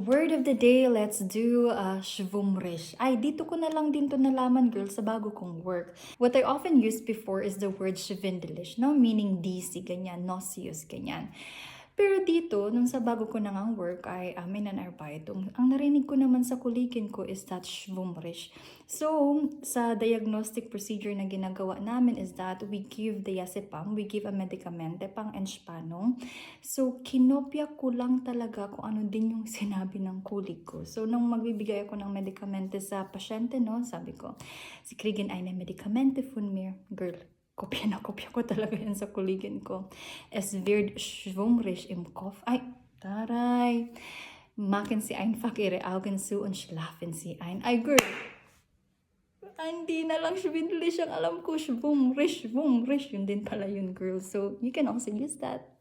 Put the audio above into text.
word of the day, let's do schwumrisch. Ay, dito ko na lang din to nalaman, girl, sa bago kong work. What I often used before is the word schwindelish, no? Meaning dizzy, ganyan, nauseous, ganyan. Pero dito, nung sa bago ko na ngang work ay amin ang Arbeitung, ang narinig ko naman sa kuligin ko is that schwumrisch. So, sa diagnostic procedure na ginagawa namin is that we give diazepam, we give a medicamente pang Entspannung. So, kinopya ko lang talaga kung ano din yung sinabi ng kulig ko. So, nung magbibigay ako ng medikamente sa pasyente, no, sabi ko, si kriegen eine Medikamente von mir, girl. Kopya ko talaga yan sa kuligin ko. Es wird schwummrig im Kopf. Ay, taray. Machen Sie einfach Ihre Augen zu und schlafen Sie ein. Ay, girl. Hindi na lang schwindelish ang alam ko. Schwummrig. Yun din pala yun, girl. So, you can also use that.